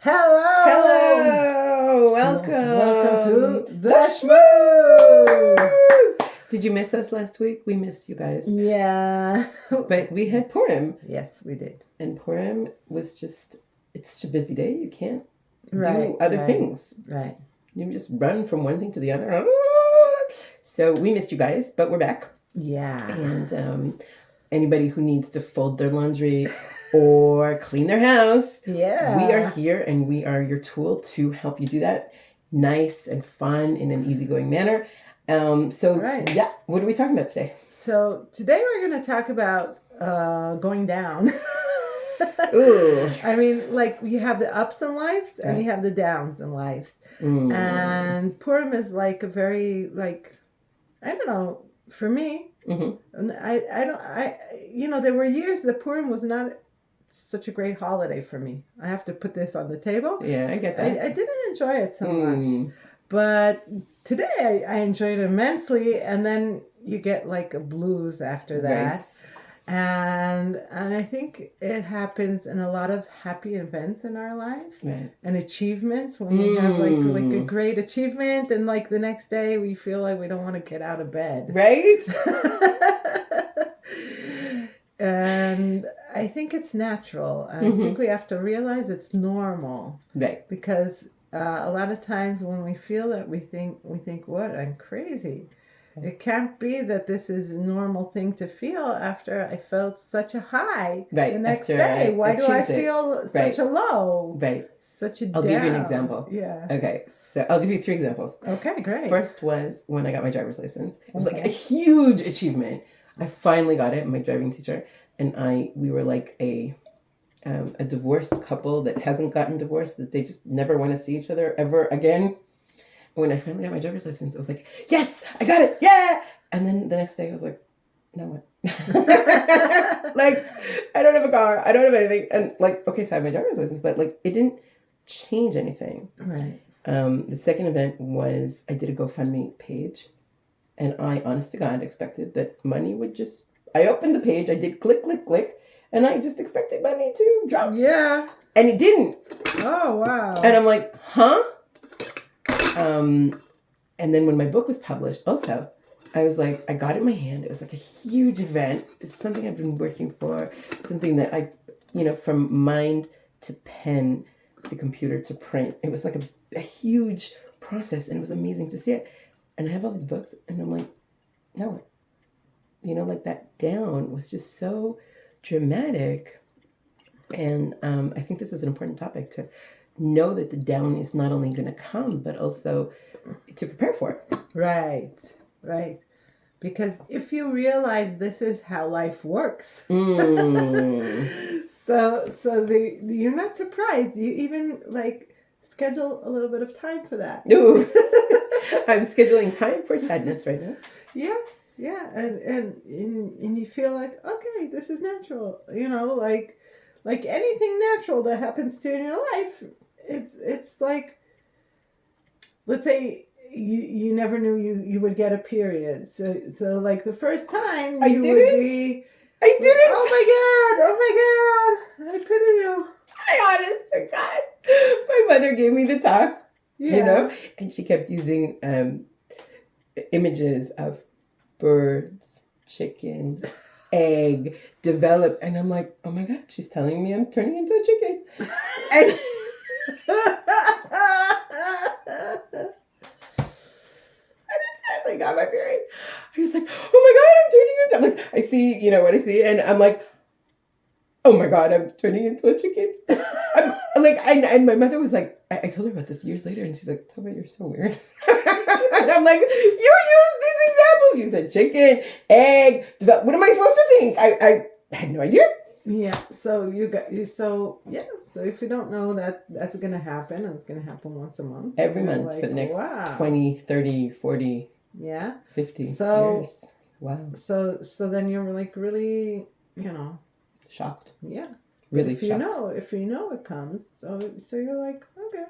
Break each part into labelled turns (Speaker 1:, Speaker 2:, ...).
Speaker 1: Hello! Welcome!
Speaker 2: Welcome to
Speaker 1: the
Speaker 2: Shmooze!
Speaker 1: Did you miss us last week? We missed you guys.
Speaker 2: Yeah.
Speaker 1: But we had Purim.
Speaker 2: Yes, we did.
Speaker 1: And Purim was just, it's such a busy day. You can't
Speaker 2: Right,
Speaker 1: do other things.
Speaker 2: Right.
Speaker 1: You just run from one thing to the other. So we missed you guys, but we're back.
Speaker 2: Yeah.
Speaker 1: And anybody who needs to fold their laundry or clean their house,
Speaker 2: Yeah.
Speaker 1: we are here and we are your tool to help you do that nice and fun in an easygoing manner. Yeah, what are we talking about today?
Speaker 2: So today we're going to talk about going down.
Speaker 1: Ooh.
Speaker 2: I mean, like you have the ups in lives and you have the downs in lives. And Purim is like a very, like, I don't know, for me, there were years that Purim was not such a great holiday for me. I have to put this on the table.
Speaker 1: Yeah, I get that.
Speaker 2: I didn't enjoy it so much. But today I enjoyed it immensely. And then you get like a blues after that.
Speaker 1: Right.
Speaker 2: And I think it happens in a lot of happy events in our lives and achievements when we have like a great achievement and like the next day we feel like we don't want to get out of bed.
Speaker 1: Right?
Speaker 2: And I think it's natural. And I think we have to realize it's normal.
Speaker 1: Right.
Speaker 2: Because a lot of times when we feel that we think, what? I'm crazy. It can't be that this is a normal thing to feel after I felt such a high the next day. Why do I feel such a low?
Speaker 1: Right.
Speaker 2: Such a down.
Speaker 1: I'll give you an example.
Speaker 2: Yeah.
Speaker 1: Okay, so I'll give you 3 examples.
Speaker 2: Okay, great.
Speaker 1: First was when I got my driver's license. It was like a huge achievement. I finally got it, my driving teacher, and we were like a divorced couple that hasn't gotten divorced, that they just never want to see each other ever again. When I finally got my driver's license, I was like, yes, I got it. Yeah. And then the next day I was like, now what? Like, I don't have a car. I don't have anything. And like, okay, so I have my driver's license, but like, it didn't change anything.
Speaker 2: Right.
Speaker 1: The second event was I did a GoFundMe page, and I, honest to God, expected that money would just, I opened the page, I did click, click, click, and I just expected money to drop.
Speaker 2: Yeah.
Speaker 1: And it didn't.
Speaker 2: Oh, wow.
Speaker 1: And I'm like, huh? And then when my book was published also, I was like, I got it in my hand. It was like a huge event. It's something I've been working for, something that I, from mind to pen to computer to print. It was like a huge process, and it was amazing to see it. And I have all these books, and I'm like, now what? Like that down was just so dramatic. And I think this is an important topic to know that the down is not only going to come, but also to prepare for it.
Speaker 2: Right. Because if you realize this is how life works, so you're not surprised. You even like schedule a little bit of time for that.
Speaker 1: Ooh. I'm scheduling time for sadness right now.
Speaker 2: Yeah, and you feel like, okay, this is natural. Like anything natural that happens to you in your life. It's like, let's say you never knew you would get a period. So like the first time
Speaker 1: I did it.
Speaker 2: Oh my God. I pity you.
Speaker 1: Honest to God. My mother gave me the talk, and she kept using images of birds, chicken, egg, develop. And I'm like, oh my God, she's telling me I'm turning into a chicken. And I got my period. I was like, oh my God, I'm turning into, like, I see, what I see. And I'm like, oh my God, I'm turning into a chicken. I'm like, and my mother was like, I told her about this years later, and she's like, Tova, you're so weird. And I'm like, you used these examples. You said chicken, egg, what am I supposed to think? I had no idea.
Speaker 2: Yeah. So so if you don't know that that's going to happen, and it's going to happen once a month.
Speaker 1: Every month for the next 20, 30, 40, 50 years. Wow.
Speaker 2: So then you're like really,
Speaker 1: shocked.
Speaker 2: Yeah.
Speaker 1: Really
Speaker 2: if
Speaker 1: shocked.
Speaker 2: If you know it comes, so you're like, okay.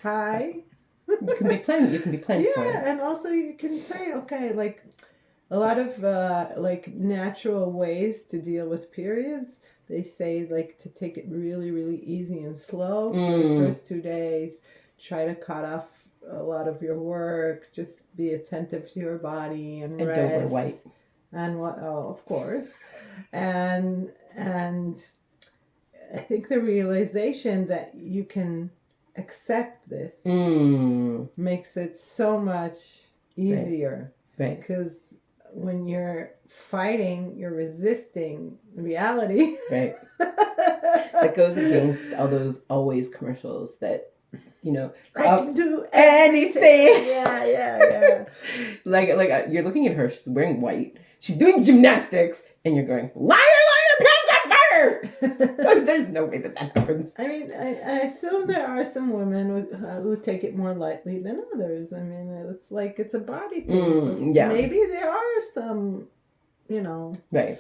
Speaker 2: Hi.
Speaker 1: You can be planned for it.
Speaker 2: Yeah, and also you can say, okay, like a lot of like natural ways to deal with periods. they say like to take it really, really easy and slow for
Speaker 1: Mm.
Speaker 2: the first 2 days. Try to cut off a lot of your work. Just be attentive to your body and rest.
Speaker 1: don't wear white.
Speaker 2: And what? Oh, of course. And I think the realization that you can accept this makes it so much easier.
Speaker 1: Right.
Speaker 2: Because when you're fighting, you're resisting reality.
Speaker 1: Right. That goes against all those always commercials that, you know,
Speaker 2: I can do anything. Yeah.
Speaker 1: like you're looking at her, she's wearing white, she's doing gymnastics, and you're going, liar, pants on fire. There's no way that happens.
Speaker 2: I mean, I assume there are some women who take it more lightly than others. I mean, it's like it's a body thing. So maybe there are some, you know.
Speaker 1: Right.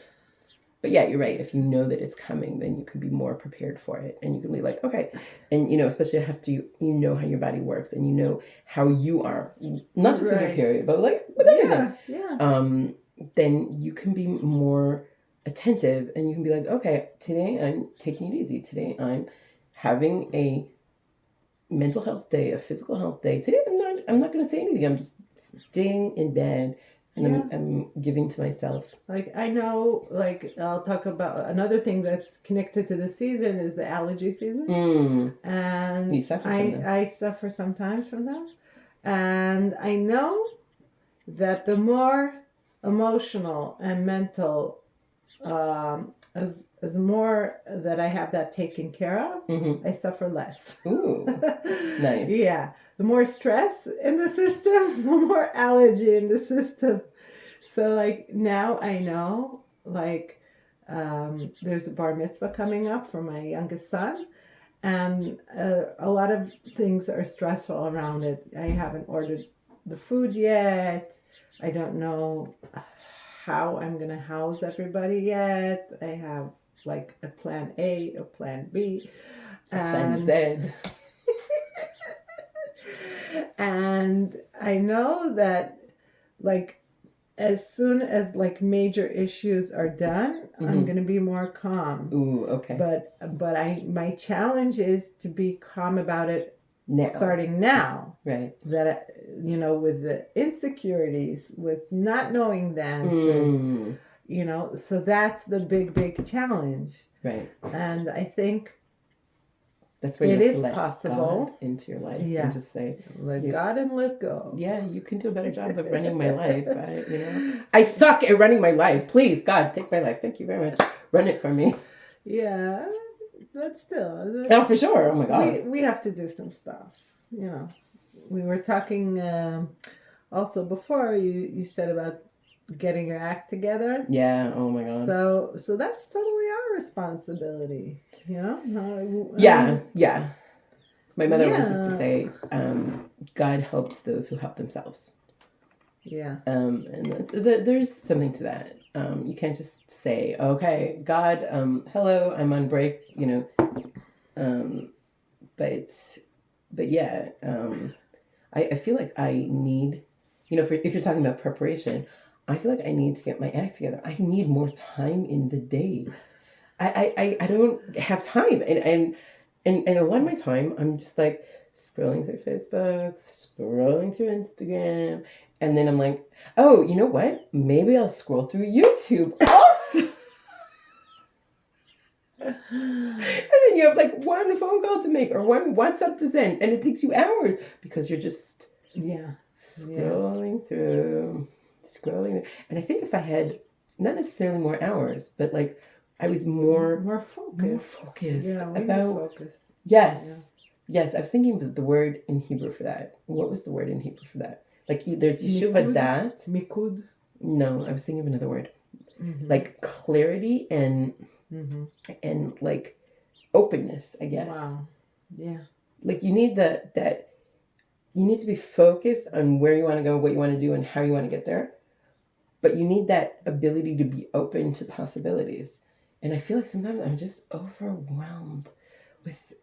Speaker 1: But yeah, you're right. If you know that it's coming, then you can be more prepared for it. And you can be like, okay. And, you know, especially after you know how your body works and you know how you are, not just with your period, but like with everything.
Speaker 2: Yeah.
Speaker 1: Then you can be more attentive and you can be like, okay, today I'm taking it easy. Today I'm having a mental health day, a physical health day. Today I'm not going to say anything. I'm just staying in bed. And I'm giving to myself.
Speaker 2: Like, I know, like, I'll talk about another thing that's connected to the season is the allergy season. And
Speaker 1: you suffer from them.
Speaker 2: I suffer sometimes from them. And I know that the more emotional and mental, as more that I have that taken care of, I suffer less.
Speaker 1: Ooh, nice.
Speaker 2: Yeah. The more stress in the system, the more allergy in the system. So, like, now I know, like, there's a bar mitzvah coming up for my youngest son. And a lot of things are stressful around it. I haven't ordered the food yet. I don't know how I'm going to house everybody yet. I have, like, a plan A, a plan B.
Speaker 1: Plan Z.
Speaker 2: And I know that, like, as soon as, like, major issues are done, I'm going to be more calm.
Speaker 1: Ooh, okay.
Speaker 2: But my challenge is to be calm about it
Speaker 1: now.
Speaker 2: Starting now.
Speaker 1: Right.
Speaker 2: That, you know, with the insecurities, with not knowing the answers, you know, so that's the big challenge.
Speaker 1: Right.
Speaker 2: And I think
Speaker 1: that's where
Speaker 2: it
Speaker 1: you
Speaker 2: is
Speaker 1: let
Speaker 2: possible
Speaker 1: God into your life and just say,
Speaker 2: let God and let go.
Speaker 1: Yeah, you can do a better job of running my life. I suck at running my life. Please, God, take my life. Thank you very much. Run it for me.
Speaker 2: Yeah, but still.
Speaker 1: Oh, for sure. Oh my God.
Speaker 2: We have to do some stuff. You know, we were talking also before. You said about getting your act together.
Speaker 1: Yeah. Oh my God.
Speaker 2: So that's totally our responsibility. You know.
Speaker 1: Yeah. My mother always used to say, "God helps those who help themselves."
Speaker 2: Yeah.
Speaker 1: And there's something to that. You can't just say, "Okay, God, hello, I'm on break," you know. But yeah, I feel like I need, you know, if you're talking about preparation, I feel like I need to get my act together. I need more time in the day. I don't have time, and a lot of my time I'm just like scrolling through Facebook, scrolling through Instagram, and then I'm like, oh, you know what? Maybe I'll scroll through YouTube also. And then you have like one phone call to make or one WhatsApp to send, and it takes you hours because you're just scrolling through. And I think if I had not necessarily more hours, but like I was more focused.
Speaker 2: Yeah,
Speaker 1: about
Speaker 2: focused.
Speaker 1: Yes. I was thinking of the word in Hebrew for that. What was the word in Hebrew for that? Like there's Yeshuva Dat.
Speaker 2: Mikud.
Speaker 1: No, I was thinking of another word. Like clarity and like openness, I guess.
Speaker 2: Wow. Yeah.
Speaker 1: Like you need that you need to be focused on where you want to go, what you want to do, and how you want to get there. But you need that ability to be open to possibilities. And I feel like sometimes I'm just overwhelmed with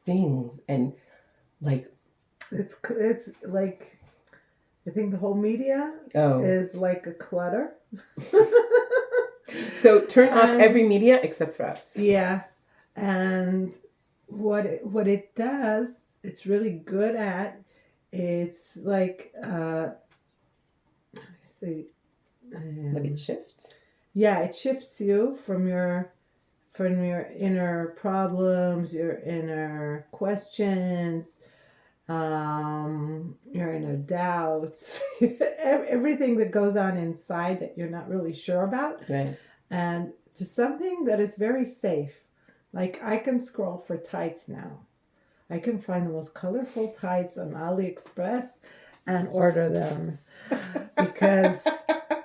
Speaker 1: things and like
Speaker 2: it's like I think the whole media is like a clutter.
Speaker 1: So turn off
Speaker 2: And-
Speaker 1: every media except for us.
Speaker 2: Yeah. And what it does, it's really good at, it's like let me see.
Speaker 1: Like it shifts.
Speaker 2: Yeah, it shifts you from your inner problems, your inner questions, your inner doubts, everything that goes on inside that you're not really sure about,
Speaker 1: Right.
Speaker 2: and to something that is very safe. Like I can scroll for tights now. I can find the most colorful tights on AliExpress and order them because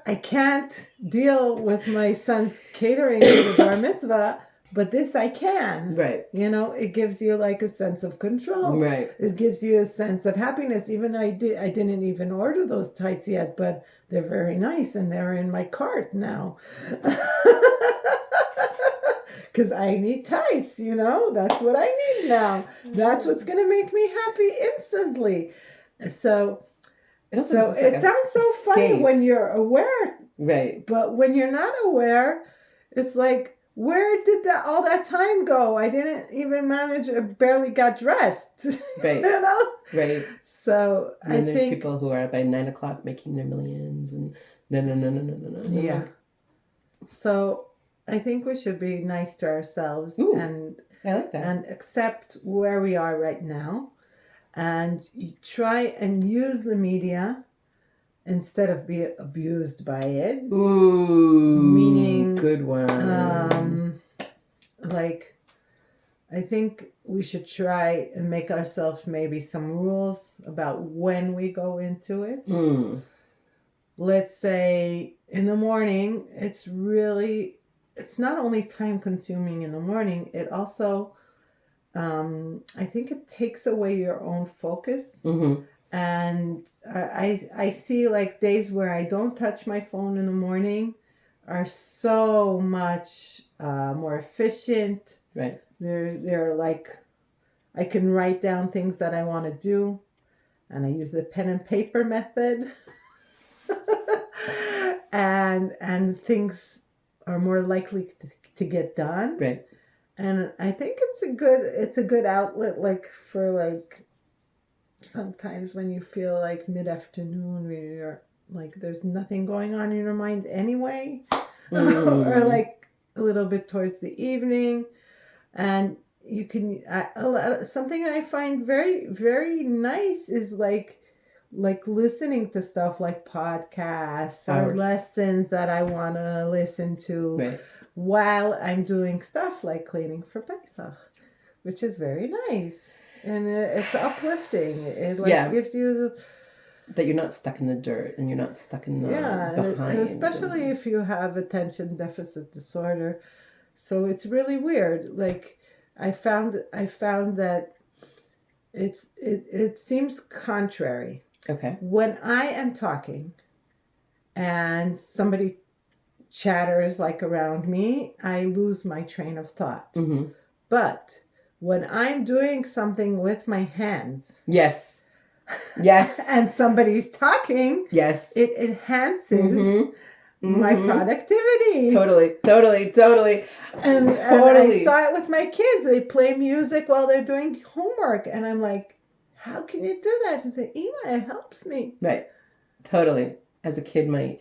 Speaker 2: I can't deal with my son's catering to the bar mitzvah, but this I can.
Speaker 1: Right.
Speaker 2: You know, it gives you like a sense of control.
Speaker 1: Right.
Speaker 2: It gives you a sense of happiness. Even I didn't even order those tights yet, but they're very nice and they're in my cart now. Because I need tights, you know, that's what I need now. That's what's going to make me happy instantly. So it sounds so funny when you're aware,
Speaker 1: right?
Speaker 2: But when you're not aware, it's like, where did all that time go? I didn't even manage. I barely got dressed,
Speaker 1: right?
Speaker 2: You know,
Speaker 1: right?
Speaker 2: So
Speaker 1: and there's people who are by 9 o'clock making their millions, and no.
Speaker 2: Yeah. So I think we should be nice to ourselves.
Speaker 1: Ooh,
Speaker 2: and
Speaker 1: I like that,
Speaker 2: and accept where we are right now, and you try and use the media instead of be abused by it.
Speaker 1: Ooh,
Speaker 2: meaning
Speaker 1: good one.
Speaker 2: Like, I think we should try and make ourselves maybe some rules about when we go into it. Let's say in the morning, it's not only time consuming in the morning, it also I think it takes away your own focus.
Speaker 1: Mm-hmm.
Speaker 2: And I see like days where I don't touch my phone in the morning are so much more efficient.
Speaker 1: Right.
Speaker 2: They're like, I can write down things that I want to do, and I use the pen and paper method. and things are more likely to get done.
Speaker 1: Right.
Speaker 2: And I think it's a good outlet, like for like sometimes when you feel like mid-afternoon when you're like there's nothing going on in your mind anyway. Or like a little bit towards the evening, and you can something I find very, very nice is like listening to stuff like podcasts or lessons that I want to listen to.
Speaker 1: Right.
Speaker 2: While I'm doing stuff like cleaning for Pesach, which is very nice. And it's uplifting. It gives you
Speaker 1: that you're not stuck in the dirt and you're not stuck in the behind.
Speaker 2: Especially if you have attention deficit disorder. So it's really weird. Like I found that it seems contrary.
Speaker 1: Okay.
Speaker 2: When I am talking and somebody chatters like around me, I lose my train of thought.
Speaker 1: Mm-hmm.
Speaker 2: But when I'm doing something with my hands,
Speaker 1: yes,
Speaker 2: and somebody's talking,
Speaker 1: yes,
Speaker 2: it enhances my productivity.
Speaker 1: Totally.
Speaker 2: And I saw it with my kids. They play music while they're doing homework, and I'm like, "How can you do that?" And say, "Ema, it helps me."
Speaker 1: Right. Totally. As a kid, my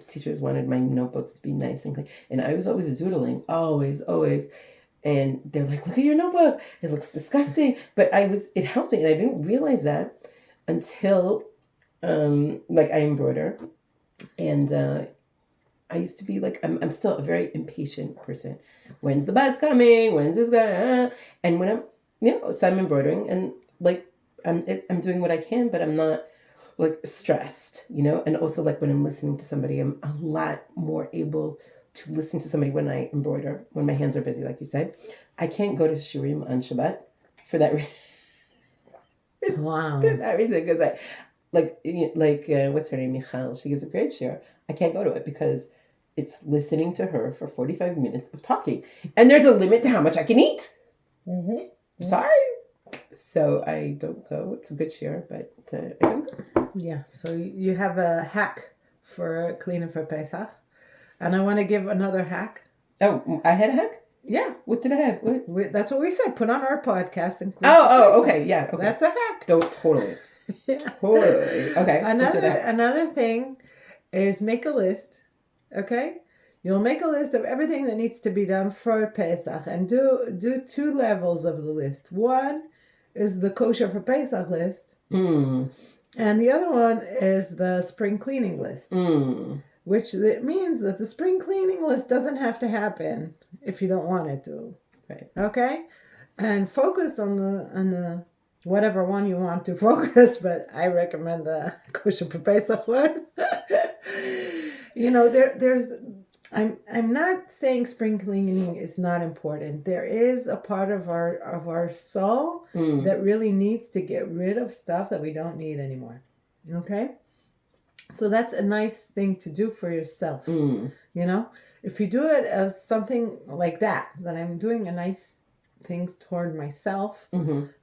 Speaker 1: teachers wanted my notebooks to be nice and clean, and I was always doodling, always. And they're like, "Look at your notebook. It looks disgusting." But it helped me, and I didn't realize that until, like I embroider, and I used to be like, I'm still a very impatient person. When's the bus coming? When's this guy? And when so I'm embroidering, and like I'm doing what I can, but I'm not like stressed, and also like when I'm listening to somebody, I'm a lot more able to listen to somebody when I embroider, when my hands are busy, like you said. I can't go to Shurim on Shabbat for that reason.
Speaker 2: Wow.
Speaker 1: For that reason, because I like what's her name, Michal, she gives a great share. I can't go to it because it's listening to her for 45 minutes of talking, and there's a limit to how much I can eat. Sorry. So I don't go. It's a good share, but I don't go.
Speaker 2: Yeah, so you have a hack for cleaning for Pesach. And I want to give another hack.
Speaker 1: Oh, I had a hack?
Speaker 2: Yeah.
Speaker 1: What did I have?
Speaker 2: That's what we said. Put on our podcast. And
Speaker 1: okay. Yeah. Okay.
Speaker 2: That's a hack.
Speaker 1: Totally.
Speaker 2: Yeah.
Speaker 1: Totally. Okay.
Speaker 2: Another thing is make a list. Okay? You'll make a list of everything that needs to be done for Pesach and do 2 levels of the list. One is the kosher for Pesach list.
Speaker 1: Mm.
Speaker 2: And the other one is the spring cleaning list. Which it means that the spring cleaning list doesn't have to happen if you don't want it to.
Speaker 1: Right.
Speaker 2: Okay? And focus on the whatever one you want to focus, but I recommend the kosher for Pesach one. There's I'm not saying spring cleaning is not important. There is a part of our soul that really needs to get rid of stuff that we don't need anymore. Okay? So that's a nice thing to do for yourself. If you do it as something like that I'm doing a nice things toward myself,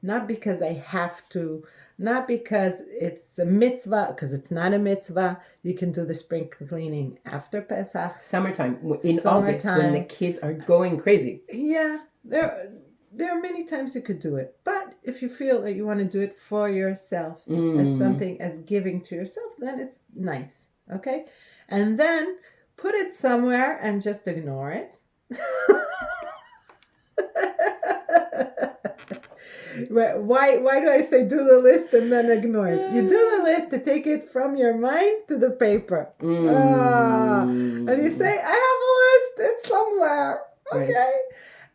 Speaker 2: not because I have to, not because it's a mitzvah, because it's not a mitzvah. You can do the spring cleaning after Pesach.
Speaker 1: Summertime, August, when the kids are going crazy.
Speaker 2: Yeah, there are many times you could do it, but if you feel that you want to do it for yourself as something, as giving to yourself, then it's nice, okay? And then put it somewhere and just ignore it. Why do I say do the list and then ignore it? You do the list to take it from your mind to the paper. And you say, I have a list, it's somewhere, okay? Right.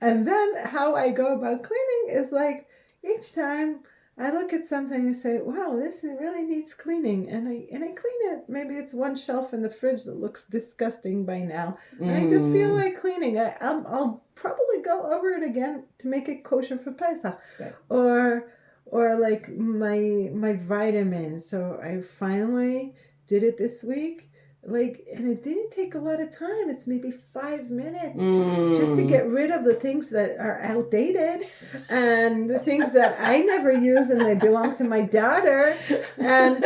Speaker 2: And then how I go about cleaning is like each time I look at something and say, wow, this really needs cleaning. And I clean it. Maybe it's one shelf in the fridge that looks disgusting by now. And I just feel like cleaning. I'll probably go over it again to make it kosher for Pesach. Right. Or like my vitamins. So I finally did it this week. And it didn't take a lot of time. It's maybe 5 minutes just to get rid of the things that are outdated and the things that I never use and they belong to my daughter. And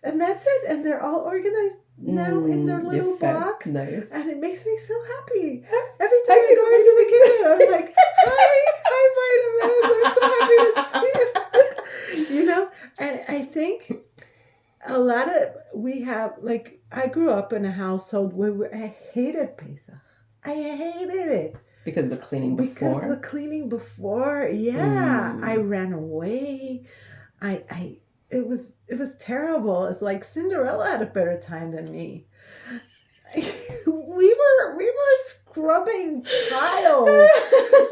Speaker 2: and that's it. And they're all organized now in their little box. Nice. And it makes me so happy. Every time I go into the kitchen, I'm like, hi, vitamins. I'm so happy to see you. And I think a lot of I grew up in a household where I hated Pesach. I hated it.
Speaker 1: Because of the cleaning before?
Speaker 2: Yeah. I ran away. It was terrible. It's like Cinderella had a better time than me. We were scrubbing tiles.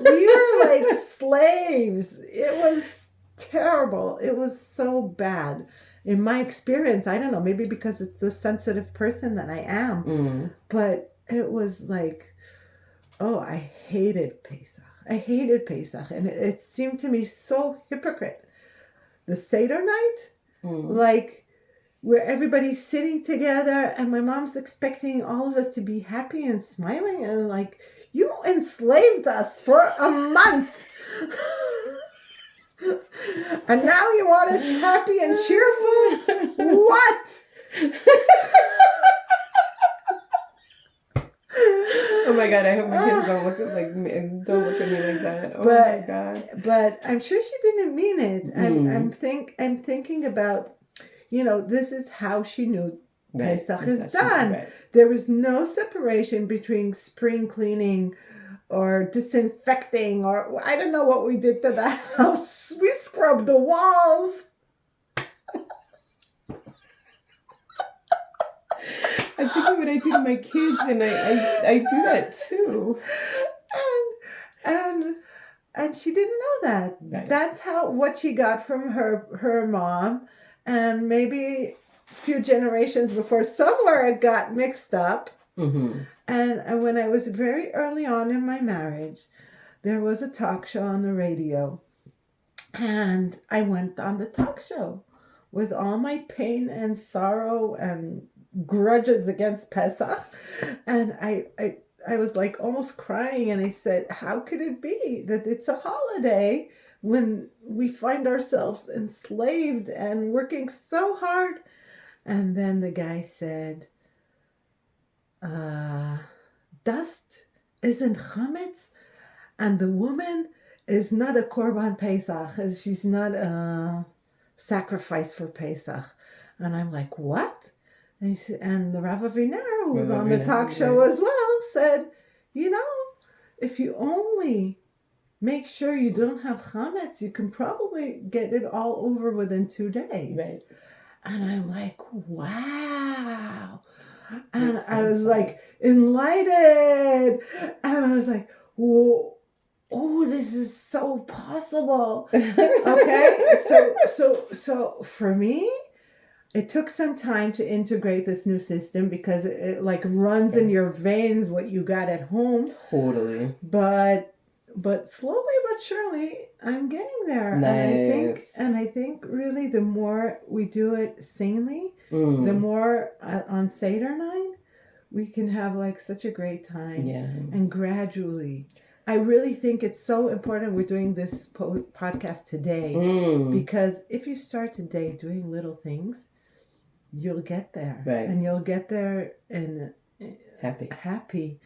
Speaker 2: We were like slaves. It was terrible. It was so bad. In my experience, I don't know, maybe because it's the sensitive person that I am, but it was like, I hated Pesach. And it seemed to me so hypocrite. The Seder night, like where everybody's sitting together and my mom's expecting all of us to be happy and smiling, and like, you enslaved us for a month. And now you want us happy and cheerful? What?
Speaker 1: Oh my God, I hope my kids don't look at me like that. Oh my God.
Speaker 2: But I'm sure she didn't mean it. I'm thinking about, this is how she knew Pesach is done. Right. There was no separation between spring cleaning or disinfecting, or I don't know what we did to the house. We scrubbed the walls.
Speaker 1: I think of what I do to my kids, and I do that too.
Speaker 2: And she didn't know that. Right. That's what she got from her mom, and maybe a few generations before, somewhere it got mixed up. Mm-hmm. And when I was very early on in my marriage, there was a talk show on the radio, and I went on the talk show with all my pain and sorrow and grudges against Pesach, and I was like almost crying, and I said, how could it be that it's a holiday when we find ourselves enslaved and working so hard And then the guy said, dust isn't chametz, and the woman is not a korban Pesach. She's not a sacrifice for Pesach. And I'm like, what? And the Rav Aviner, who was on the talk show as well, said, if you only make sure you don't have chametz, you can probably get it all over within 2 days.
Speaker 1: Right.
Speaker 2: And I'm like, wow. And I was like enlightened. And I was like, whoa. Oh, this is so possible. Okay. So for me, it took some time to integrate this new system because it like runs in your veins what you got at home.
Speaker 1: Totally.
Speaker 2: But slowly but surely, I'm getting there.
Speaker 1: Nice.
Speaker 2: And I think really the more we do it sanely, the more on Seder night, we can have like such a great time.
Speaker 1: Yeah.
Speaker 2: And gradually, I really think it's so important we're doing this podcast today because if you start today doing little things, you'll get there.
Speaker 1: Right.
Speaker 2: And you'll get there and happy.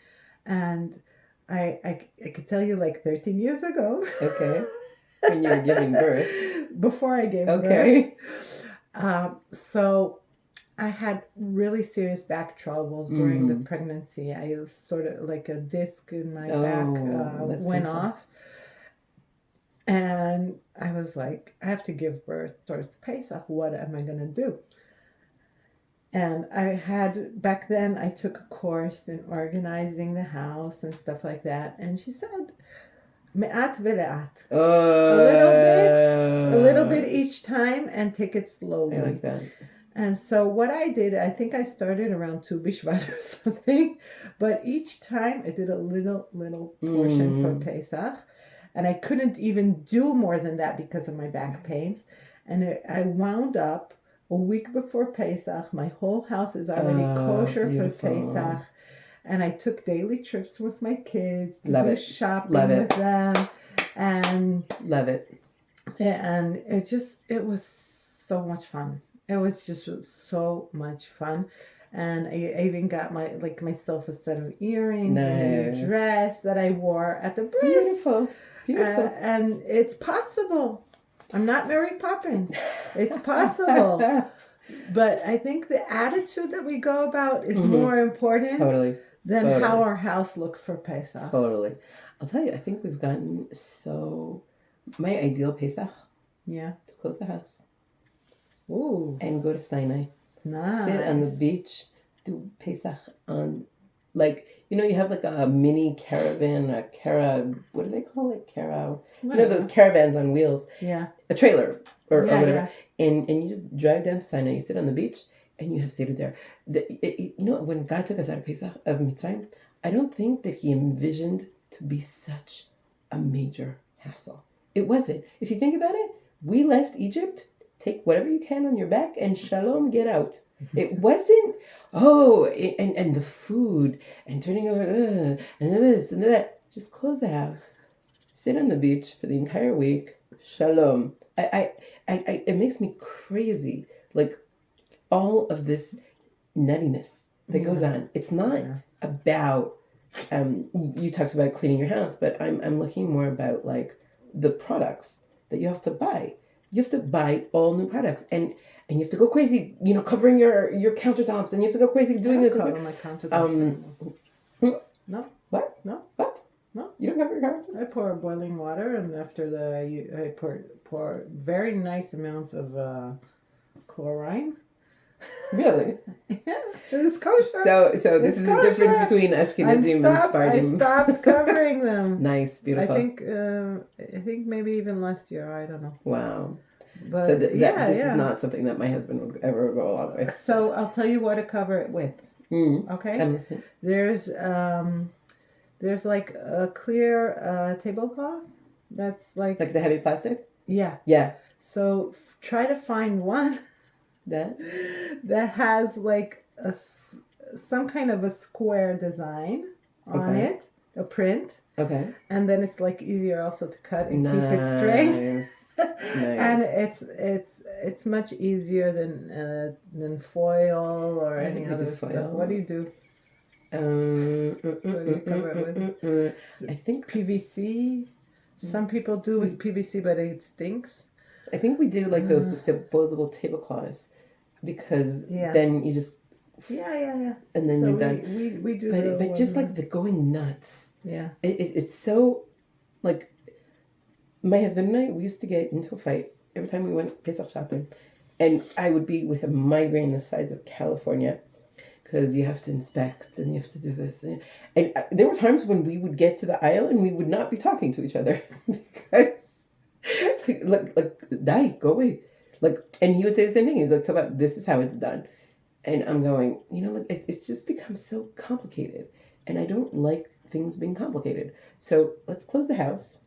Speaker 2: And I could tell you like 13 years ago.
Speaker 1: Okay. When you were giving birth.
Speaker 2: Before I gave birth. So I had really serious back troubles during the pregnancy. I was sort of like a disc in my back went off. And I was like, I have to give birth towards Pesach. What am I going to do? And back then I took a course in organizing the house and stuff like that. And she said, me'at ve'le'at. A little bit each time and take it slowly.
Speaker 1: I like that.
Speaker 2: And so what I did, I think I started around 2 Bishvat or something. But each time I did a little portion for Pesach. And I couldn't even do more than that because of my back pains. And I wound up a week before Pesach. My whole house is already kosher for Pesach. And I took daily trips with my kids to do shopping with them. And
Speaker 1: love it.
Speaker 2: And it was so much fun. It was just so much fun. And I even got myself a set of earrings and a dress that I wore at the bris. Beautiful. And it's possible. I'm not Mary Poppins. It's possible. But I think the attitude that we go about is more important than how our house looks for Pesach.
Speaker 1: Totally. I'll tell you, I think we've gotten my ideal Pesach.
Speaker 2: Yeah.
Speaker 1: To close the house.
Speaker 2: Ooh.
Speaker 1: And go to Sinai.
Speaker 2: Nice.
Speaker 1: Sit on the beach. Do Pesach on, you have like a mini caravan, what do they call it? Those caravans on wheels.
Speaker 2: Yeah.
Speaker 1: A trailer or whatever. Yeah. And you just drive down to Sinai, you sit on the beach, and you have Seder there. When God took us out of Pesach, of Mitzrayim, I don't think that he envisioned to be such a major hassle. It wasn't. If you think about it, we left Egypt, take whatever you can on your back, and shalom, get out. It wasn't, and the food, and turning over, and this, and that. Just close the house. Sit on the beach for the entire week. Shalom. It makes me crazy. Like, all of this nuttiness that goes on. It's not about, you talked about cleaning your house, but I'm looking more about, like, the products that you have to buy. You have to buy all new products. And you have to go crazy, covering your countertops, and you have to go crazy doing this.
Speaker 2: I don't cover my countertops. No.
Speaker 1: What?
Speaker 2: No.
Speaker 1: What?
Speaker 2: No.
Speaker 1: You don't cover your countertops?
Speaker 2: I pour boiling water, and after I pour very nice amounts of chlorine.
Speaker 1: Really?
Speaker 2: Yeah, it's kosher.
Speaker 1: So this is the difference between Ashkenazim and Sephardim.
Speaker 2: I stopped covering them.
Speaker 1: Nice, beautiful.
Speaker 2: I think maybe even last year. I don't know.
Speaker 1: Wow.
Speaker 2: But
Speaker 1: so this is not something that my husband would ever go along with.
Speaker 2: So I'll tell you what to cover it with. Okay.
Speaker 1: I'm listening.
Speaker 2: There's like a clear tablecloth that's like
Speaker 1: the heavy plastic.
Speaker 2: Yeah.
Speaker 1: Yeah.
Speaker 2: So try to find one that has like some kind of a square design on it, a print.
Speaker 1: Okay.
Speaker 2: And then it's like easier also to cut and keep it straight. And
Speaker 1: Nice.
Speaker 2: it's much easier than foil or
Speaker 1: I
Speaker 2: any
Speaker 1: think we do
Speaker 2: other stuff. What do
Speaker 1: foil.
Speaker 2: you do? What do you cover it with?
Speaker 1: I think
Speaker 2: PVC. Some people do with PVC, but it stinks.
Speaker 1: we do like those
Speaker 2: Uh,
Speaker 1: disposable tablecloths because
Speaker 2: yeah.
Speaker 1: then you just
Speaker 2: Yeah.
Speaker 1: and then
Speaker 2: So
Speaker 1: you're done.
Speaker 2: we do the
Speaker 1: But just
Speaker 2: one.
Speaker 1: like the going nuts,
Speaker 2: Yeah.
Speaker 1: it's so like my husband and I we used to get into a fight every time we went Pesach shopping, and I would be with a migraine the size of California because you have to inspect and you have to do this. And there were times when we would get to the aisle and we would not be talking to each other because, die, go away. Like, and he would say the same thing. He's like, Tova, this is how it's done. And I'm going, it's just become so complicated. And I don't like things being complicated. So let's close the house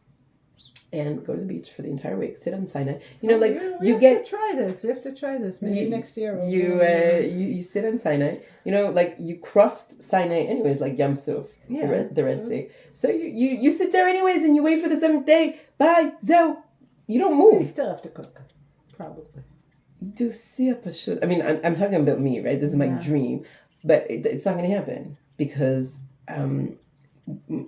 Speaker 1: and go to the beach for the entire week. Sit on Sinai.
Speaker 2: We have to try this. We have to try this. Maybe next year.
Speaker 1: You sit on Sinai. Like you crossed Sinai anyways, like Yam Suf, the Red Sea. So you sit there anyways, and you wait for the seventh day. Bye, zo. You don't move.
Speaker 2: We still have to cook, probably.
Speaker 1: Do see a pashut. I mean, I'm talking about me, right? This is my dream, but it's not going to happen because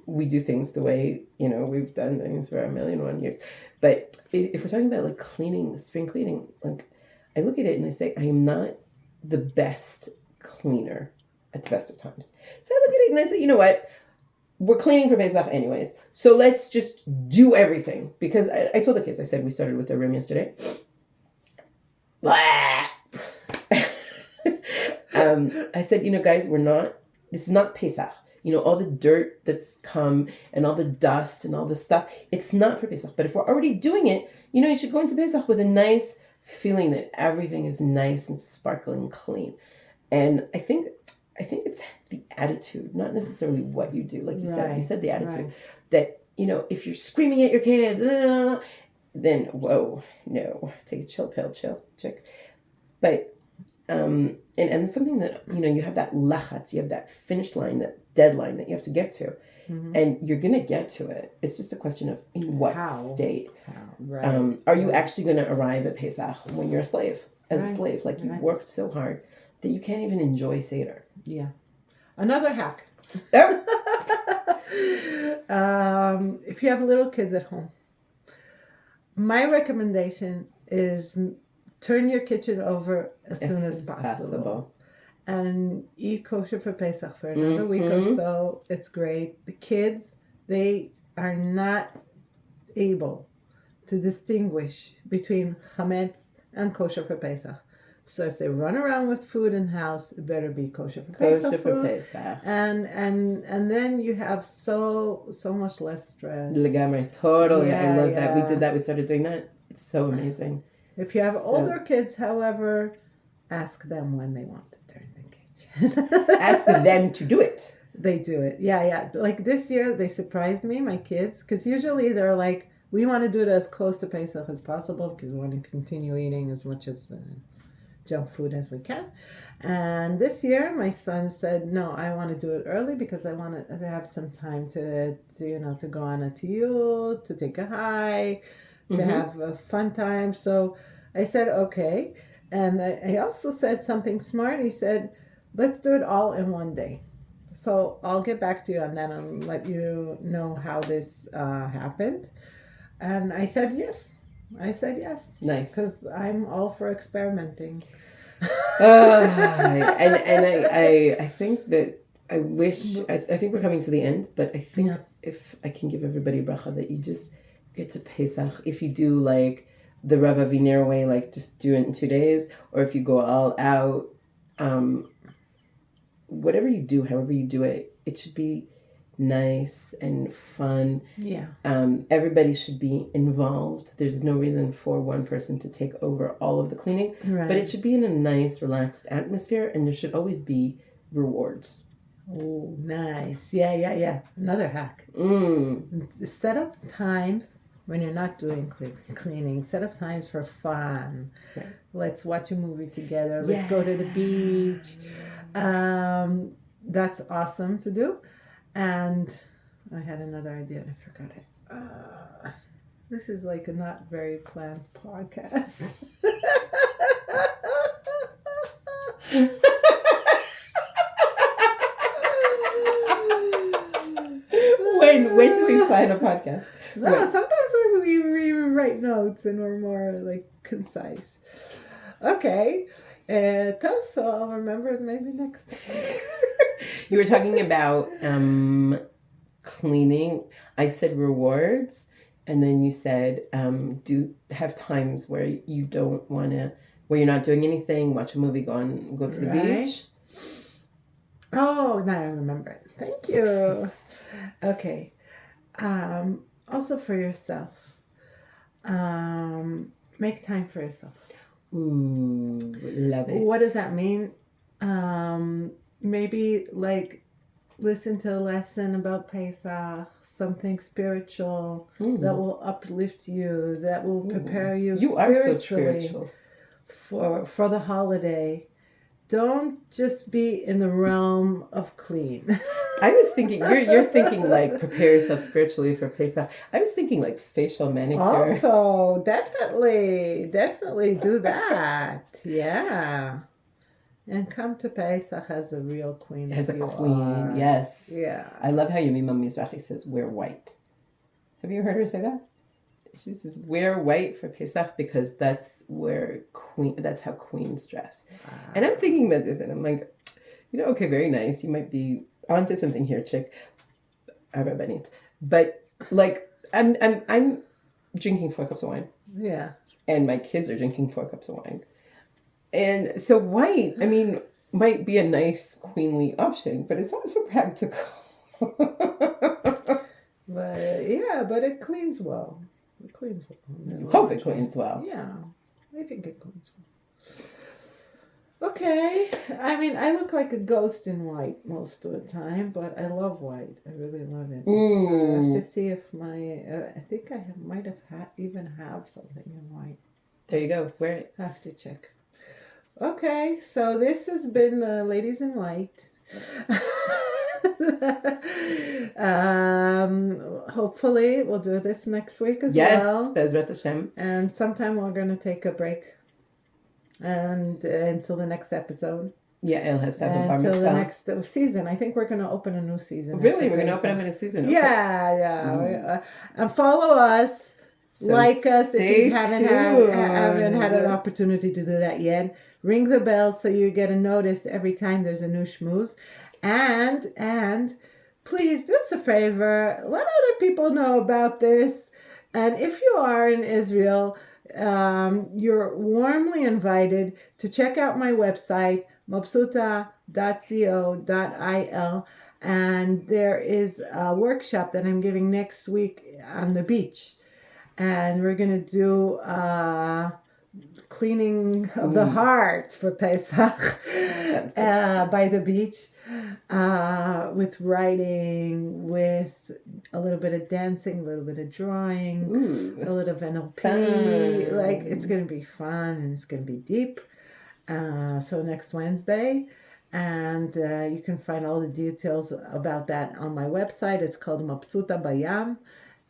Speaker 1: we do things the way we've done things for 1,000,001 years. But if we're talking about like cleaning, spring cleaning, like I look at it and I say I am not the best cleaner at the best of times. So I look at it and I say, you know what? We're cleaning for Pesach anyways, so let's just do everything. Because I told the kids, I said we started with the room yesterday. I said, guys, this is not Pesach. All the dirt that's come and all the dust and all the stuff, it's not for Pesach. But if we're already doing it, you should go into Pesach with a nice feeling that everything is nice and sparkling clean. And I think it's the attitude, not necessarily what you do. Like you said, the attitude that, if you're screaming at your kids, then whoa, no, take a chill pill, chick. But and it's something that you have that lachatz, you have that finish line, that deadline that you have to get to, and you're gonna get to it. It's just a question of in what state. Are you actually going to arrive at Pesach when you're a slave? As a slave, like you've worked so hard that you can't even enjoy Seder.
Speaker 2: Yeah. Another hack. If you have little kids at home, my recommendation is turn your kitchen over as soon as possible. And eat kosher for Pesach for another week or so. It's great. The kids, they are not able to distinguish between chametz and kosher for Pesach. So if they run around with food in the house, it better be kosher for Pesach food. And then you have so much less stress.
Speaker 1: Legamre, totally. I love that. We did that. We started doing that. It's so amazing.
Speaker 2: If you have older kids, however, ask them when they want to turn the kitchen.
Speaker 1: Ask them to do it.
Speaker 2: They do it. Yeah. Like this year, they surprised me, my kids, because usually they're like, we want to do it as close to Pesach as possible because we want to continue eating as much as junk food as we can. And this year, my son said, no, I want to do it early because I want to have some time to go on a tiyul, to take a hike, to have a fun time. So I said, okay. And I also said something smart. He said, let's do it all in one day. So I'll get back to you on that and let you know how this happened. And I said yes. Nice. Because I'm all for experimenting.
Speaker 1: I think that I think we're coming to the end, but I think if I can give everybody bracha that you just get to Pesach, if you do like the Rav Aviner way, like just do it in 2 days, or if you go all out, whatever you do, however you do it, it should be nice and fun.
Speaker 2: Yeah.
Speaker 1: Everybody should be involved. There's no reason for one person to take over all of the cleaning, but it should be in a nice, relaxed atmosphere, and there should always be rewards.
Speaker 2: Oh, nice. Yeah. Another hack. Set up times when you're not doing cleaning. Set up times for fun.
Speaker 1: Right.
Speaker 2: Let's watch a movie together. Let's go to the beach. That's awesome to do. And I had another idea and I forgot it. This is like a not very planned podcast.
Speaker 1: When do we plan a podcast?
Speaker 2: No,
Speaker 1: When?
Speaker 2: sometimes we write notes and we're more like concise. Okay. So I'll remember maybe next time.
Speaker 1: You were talking about cleaning. I said rewards, and then you said do have times where you don't want to, where you're not doing anything, watch a movie, go to the beach.
Speaker 2: Oh, now I remember it. Thank you. Okay. Also for yourself. Make time for yourself.
Speaker 1: Ooh, love it.
Speaker 2: What does that mean? Maybe like listen to a lesson about Pesach, something spiritual that will uplift you, that will prepare you
Speaker 1: You are so spiritual.
Speaker 2: for the holiday. Don't just be in the realm of clean.
Speaker 1: I was thinking, you're thinking like prepare yourself spiritually for Pesach. I was thinking like facial manicure.
Speaker 2: Also, definitely do that. Yeah. And come to Pesach as a real queen.
Speaker 1: As a queen, yes.
Speaker 2: Yeah.
Speaker 1: I love how Yemima Mizrahi says, wear white. Have you heard her say that? She says, wear white for Pesach because that's how queens dress. Wow. And I'm thinking about this and I'm like, okay, very nice. You might be onto something here, chick. But like, I'm drinking 4 cups of wine.
Speaker 2: Yeah.
Speaker 1: And my kids are drinking 4 cups of wine. And so white, might be a nice queenly option, but it's not so practical.
Speaker 2: But it cleans well. It cleans well.
Speaker 1: You hope it cleans well.
Speaker 2: Yeah, I think it cleans well. Okay. I look like a ghost in white most of the time, but I love white. I really love it. So I have to see if I think I might have even have something in white.
Speaker 1: There you go. Wear it.
Speaker 2: I have to check. Okay, so this has been the Ladies in White. Hopefully we'll do this next week as well.
Speaker 1: Yes, brighter.sh.
Speaker 2: And sometime we're going to take a break. And until the next episode.
Speaker 1: Yeah, Elle has to have a bar mitzvah.
Speaker 2: Until the next season. I think we're going to open a new season.
Speaker 1: Really? We're going to open up a new season? Okay.
Speaker 2: Yeah. And follow us. So like us if you haven't had an opportunity to do that yet. Ring the bell so you get a notice every time there's a new shmooze. And please do us a favor. Let other people know about this. And if you are in Israel, you're warmly invited to check out my website, mabsuta.co.il. And there is a workshop that I'm giving next week on the beach. And we're going to do cleaning of the heart for Pesach by the beach with writing, with a little bit of dancing, a little bit of drawing, a little of NLP. Fun. Like, it's going to be fun and it's going to be deep. So next Wednesday. And you can find all the details about that on my website. It's called Mabsuta Bayam.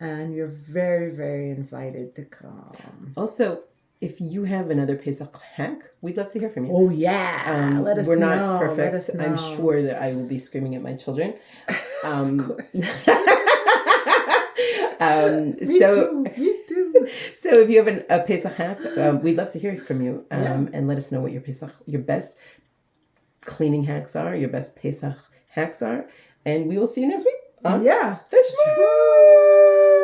Speaker 2: And you're very, very invited to come.
Speaker 1: Also, if you have another Pesach hack, we'd love to hear from you.
Speaker 2: Oh, yeah. Let us know.
Speaker 1: We're not perfect. I'm sure that I will be screaming at my children.
Speaker 2: Of course.
Speaker 1: Me too. So if you have a Pesach hack, we'd love to hear from you. And let us know what your best cleaning hacks are, your best Pesach hacks are. And we will see you next week.
Speaker 2: Yeah.
Speaker 1: The Shmooze.